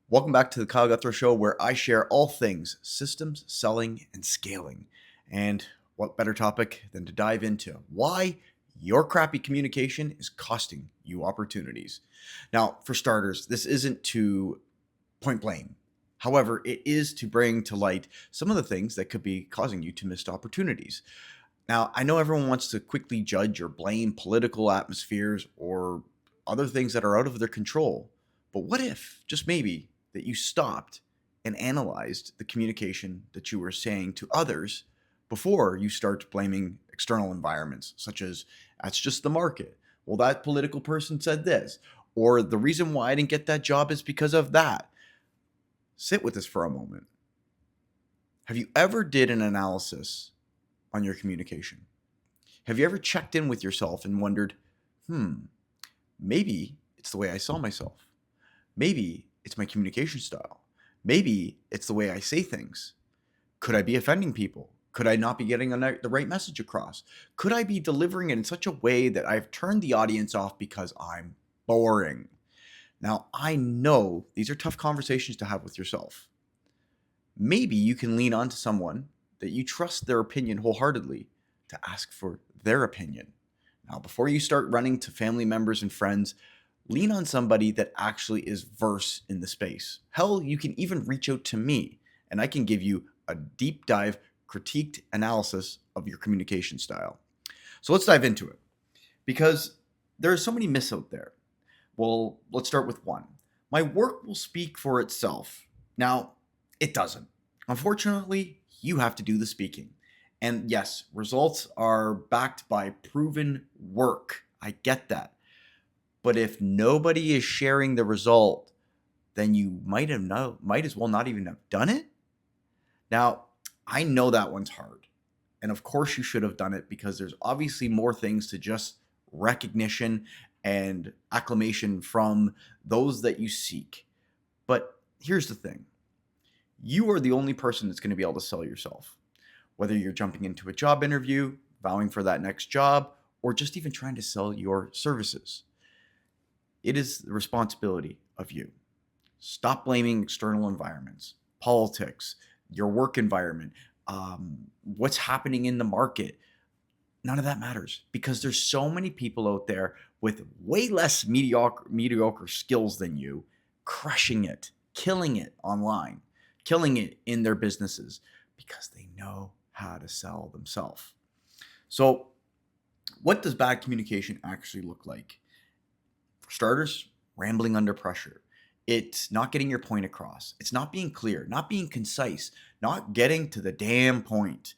Welcome back to the Kyle Guthrie Show, where I share all things systems, selling, and scaling. And what better topic than to dive into why your crappy communication is costing you opportunities? Now, for starters, this isn't to point blame. However, it is to bring to light some of the things that could be causing you to missed opportunities. Now, I know everyone wants to quickly judge or blame political atmospheres or other things that are out of their control. But what if, just maybe, that you stopped and analyzed the communication that you were saying to others before you start blaming external environments, such as that's just the market. Well, that political person said this, or the reason why I didn't get that job is because of that. Sit with this for a moment. Have you ever did an analysis on your communication? Have you ever checked in with yourself and wondered, maybe it's the way I saw myself. Maybe it's my communication style. Maybe it's the way I say things. Could I be offending people? Could I not be getting the right message across? Could I be delivering it in such a way that I've turned the audience off because I'm boring? Now, I know these are tough conversations to have with yourself. Maybe you can lean on to someone that you trust their opinion wholeheartedly to ask for their opinion. Now, before you start running to family members and friends, lean on somebody that actually is versed in the space. Hell, you can even reach out to me and I can give you a deep dive, critiqued analysis of your communication style. So let's dive into it because there are so many myths out there. Well, let's start with one. My work will speak for itself. Now, it doesn't. Unfortunately, you have to do the speaking. And yes, results are backed by proven work. I get that. But if nobody is sharing the result, then you might as well not even have done it. Now, I know that one's hard. And of course you should have done it because there's obviously more things to just recognition and acclamation from those that you seek. But here's the thing. You are the only person that's going to be able to sell yourself. Whether you're jumping into a job interview, vowing for that next job, or just even trying to sell your services. It is the responsibility of you. Stop blaming external environments, politics, your work environment, what's happening in the market. None of that matters because there's so many people out there with way less mediocre skills than you, crushing it, killing it online, killing it in their businesses because they know how to sell themselves. So, what does bad communication actually look like? For starters, rambling under pressure. It's not getting your point across. It's not being clear, not being concise, not getting to the damn point.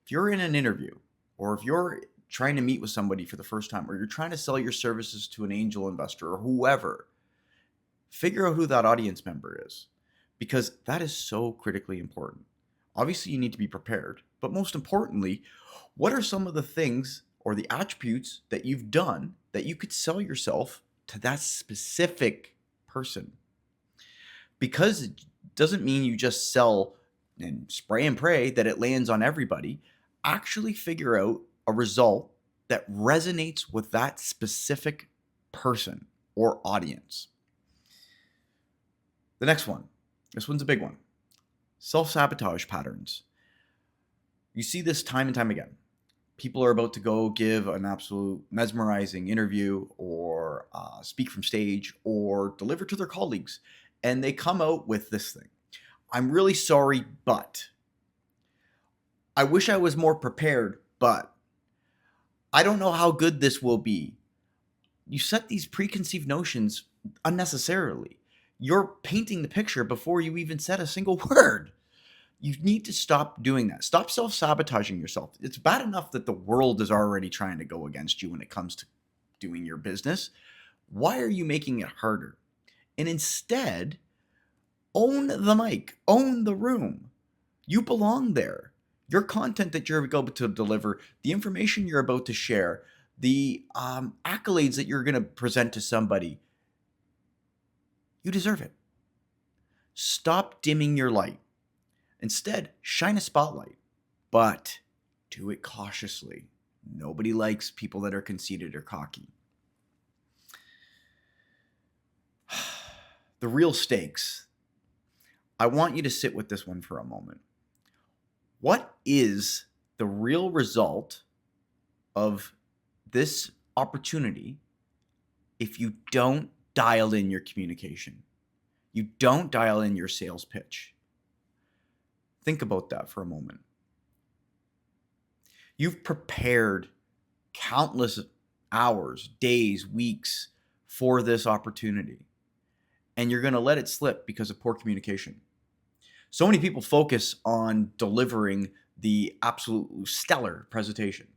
If you're in an interview or if you're trying to meet with somebody for the first time or you're trying to sell your services to an angel investor or whoever, figure out who that audience member is because that is so critically important. Obviously, you need to be prepared, but most importantly, what are some of the things or the attributes that you've done that you could sell yourself to that specific person? Because it doesn't mean you just sell and spray and pray that it lands on everybody. Actually figure out a result that resonates with that specific person or audience. The next one, this one's a big one. Self-sabotage patterns. You see this time and time again. People are about to go give an absolute mesmerizing interview or speak from stage or deliver to their colleagues. And they come out with this thing. I'm really sorry, but I wish I was more prepared, but I don't know how good this will be. You set these preconceived notions unnecessarily. You're painting the picture before you even said a single word. You need to stop doing that. Stop self-sabotaging yourself. It's bad enough that the world is already trying to go against you when it comes to doing your business. Why are you making it harder? And instead, own the mic, own the room. You belong there. Your content that you're about to deliver, the information you're about to share, the accolades that you're going to present to somebody, you deserve it. Stop dimming your light. Instead, shine a spotlight, but do it cautiously. Nobody likes people that are conceited or cocky. The real stakes I want you to sit with this one for a moment. What is the real result of this opportunity if you don't dial in your communication? You don't dial in your sales pitch. Think about that for a moment. You've prepared countless hours, days, weeks for this opportunity, and you're going to let it slip because of poor communication. So many people focus on delivering the absolute stellar presentation,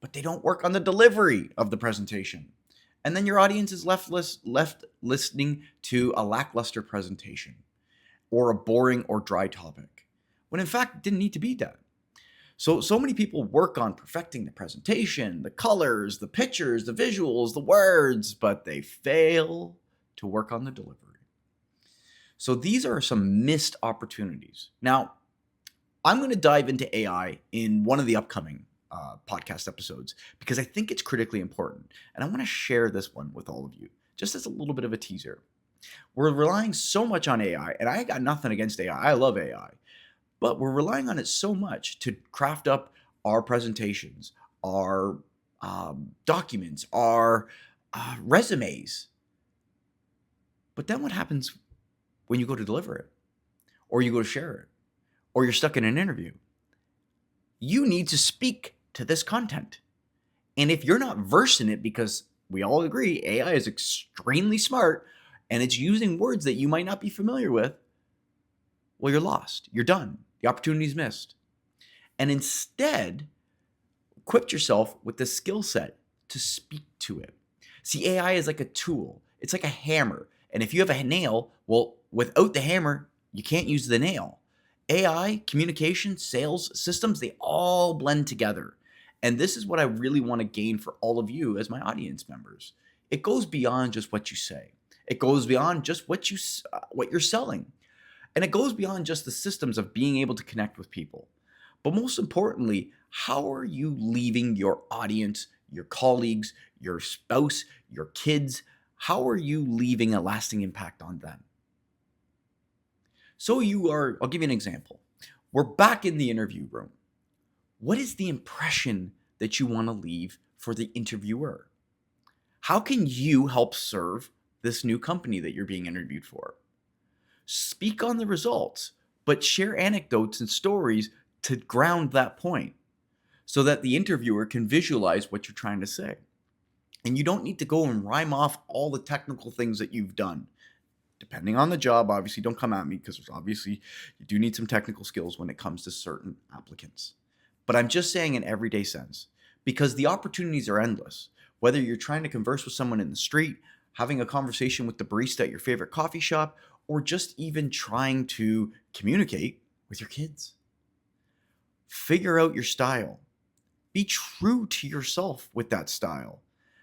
but they don't work on the delivery of the presentation. And then your audience is left listening to a lackluster presentation or a boring or dry topic, when in fact it didn't need to be that. So many people work on perfecting the presentation, the colors, the pictures, the visuals, the words, but they fail to work on the delivery. So these are some missed opportunities. Now, I'm going to dive into AI in one of the upcoming podcast episodes because I think it's critically important. And I want to share this one with all of you, just as a little bit of a teaser. We're relying so much on AI, and I got nothing against AI. I love AI. But we're relying on it so much to craft up our presentations, our documents, our resumes. But then what happens when you go to deliver it, or you go to share it, or you're stuck in an interview? You need to speak to this content. And if you're not versed in it, because we all agree AI is extremely smart and it's using words that you might not be familiar with, well, you're lost. You're done. The opportunity's missed. And instead, equip yourself with the skill set to speak to it. See, AI is like a tool. It's like a hammer. And if you have a nail, well, without the hammer, you can't use the nail. AI, communication, sales, systems, they all blend together. And this is what I really want to gain for all of you as my audience members. It goes beyond just what you say. It goes beyond just what you're selling. And it goes beyond just the systems of being able to connect with people. But most importantly, how are you leaving your audience, your colleagues, your spouse, your kids? How are you leaving a lasting impact on them? So I'll give you an example. We're back in the interview room. What is the impression that you want to leave for the interviewer? How can you help serve this new company that you're being interviewed for? Speak on the results, but share anecdotes and stories to ground that point so that the interviewer can visualize what you're trying to say. And you don't need to go and rhyme off all the technical things that you've done. Depending on the job, obviously, don't come at me because obviously you do need some technical skills when it comes to certain applicants. But I'm just saying in everyday sense, because the opportunities are endless. Whether you're trying to converse with someone in the street, having a conversation with the barista at your favorite coffee shop, or just even trying to communicate with your kids. Figure out your style. Be true to yourself with that style.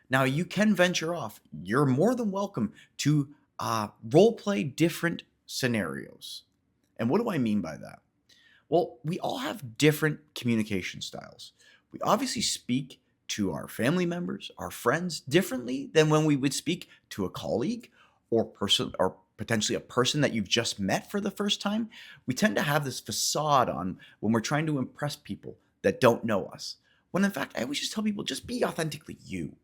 Now, you can venture off. You're more than welcome to role play different scenarios. And what do I mean by that? Well, we all have different communication styles. We obviously speak to our family members, our friends differently than when we would speak to a colleague or potentially a person that you've just met for the first time. We tend to have this facade on when we're trying to impress people that don't know us. When in fact, I always just tell people, just be authentically you.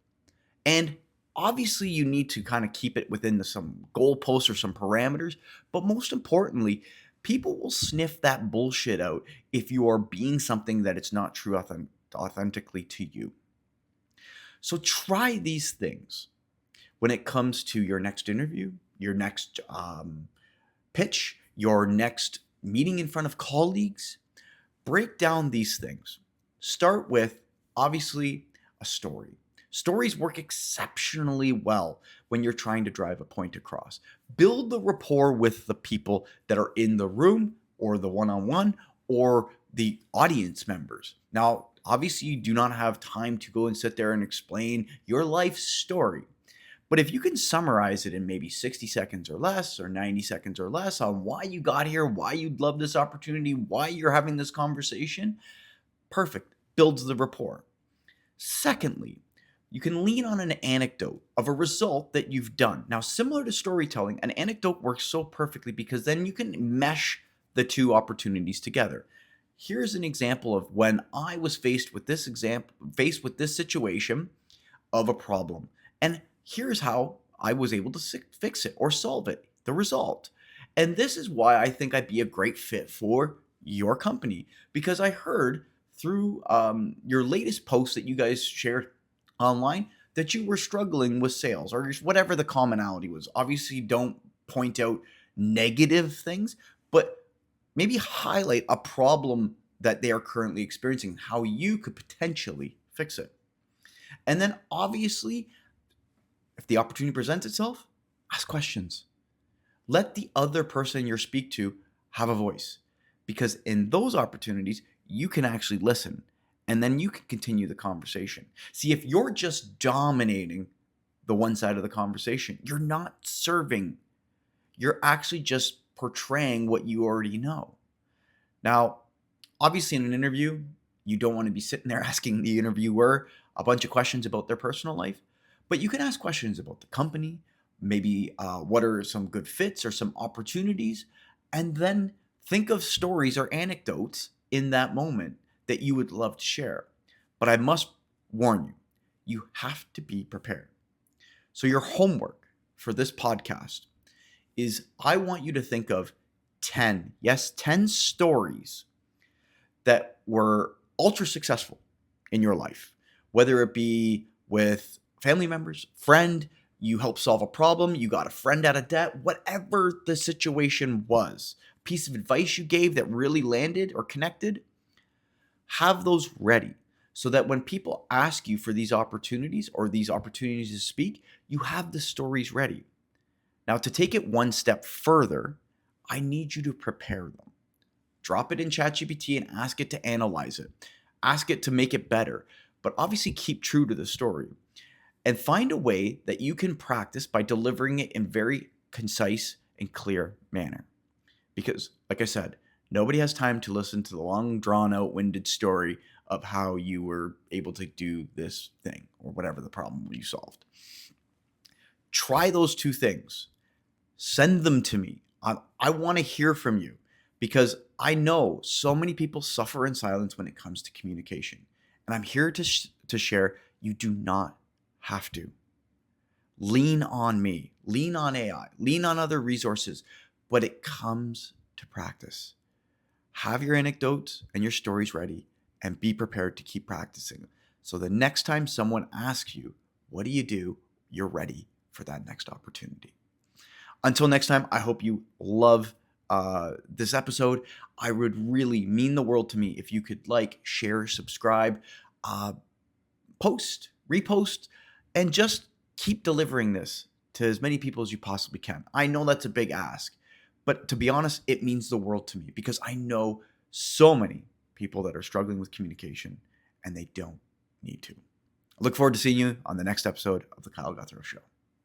And obviously you need to kind of keep it within some goalposts or some parameters, but most importantly, people will sniff that bullshit out if you are being something that it's not true authentically to you. So try these things when it comes to your next interview, your next pitch, your next meeting in front of colleagues. Break down these things. Start with, obviously, a story. Stories work exceptionally well when you're trying to drive a point across. Build the rapport with the people that are in the room or the one-on-one or the audience members. Now, obviously, you do not have time to go and sit there and explain your life story. But if you can summarize it in maybe 60 seconds or less or 90 seconds or less on why you got here, why you'd love this opportunity, why you're having this conversation, perfect. Builds the rapport. Secondly, you can lean on an anecdote of a result that you've done. Now, similar to storytelling, an anecdote works so perfectly because then you can mesh the two opportunities together. Here's an example of when I was faced with this situation of a problem. And here's how I was able to fix it or solve it, the result. And this is why I think I'd be a great fit for your company, because I heard through your latest post that you guys shared online that you were struggling with sales or whatever the commonality was. Obviously, don't point out negative things, but maybe highlight a problem that they are currently experiencing, how you could potentially fix it. And then obviously, if the opportunity presents itself, ask questions. Let the other person you speak to have a voice, because in those opportunities, you can actually listen and then you can continue the conversation. See, if you're just dominating the one side of the conversation, you're not serving. You're actually just portraying what you already know. Now, obviously, in an interview, you don't want to be sitting there asking the interviewer a bunch of questions about their personal life, but you can ask questions about the company, maybe what are some good fits or some opportunities, and then think of stories or anecdotes in that moment that you would love to share. But I must warn you, you have to be prepared. So your homework for this podcast is I want you to think of 10 stories that were ultra successful in your life, whether it be with family members, friend, you helped solve a problem, you got a friend out of debt, whatever the situation was, piece of advice you gave that really landed or connected, have those ready so that when people ask you for these opportunities or these opportunities to speak, you have the stories ready. Now, to take it one step further, I need you to prepare them. Drop it in ChatGPT and ask it to analyze it. Ask it to make it better, but obviously keep true to the story. And find a way that you can practice by delivering it in very concise and clear manner. Because, like I said, nobody has time to listen to the long, drawn-out, winded story of how you were able to do this thing or whatever the problem you solved. Try those two things. Send them to me. I want to hear from you because I know so many people suffer in silence when it comes to communication. And I'm here to share you do not have to. Lean on me, lean on AI, lean on other resources, but it comes to practice. Have your anecdotes and your stories ready and be prepared to keep practicing. So the next time someone asks you, what do? You're ready for that next opportunity. Until next time, I hope you love this episode. I would really mean the world to me if you could like, share, subscribe, post, repost, and just keep delivering this to as many people as you possibly can. I know that's a big ask, but to be honest, it means the world to me because I know so many people that are struggling with communication and they don't need to. I look forward to seeing you on the next episode of The Kyle Guthrie Show.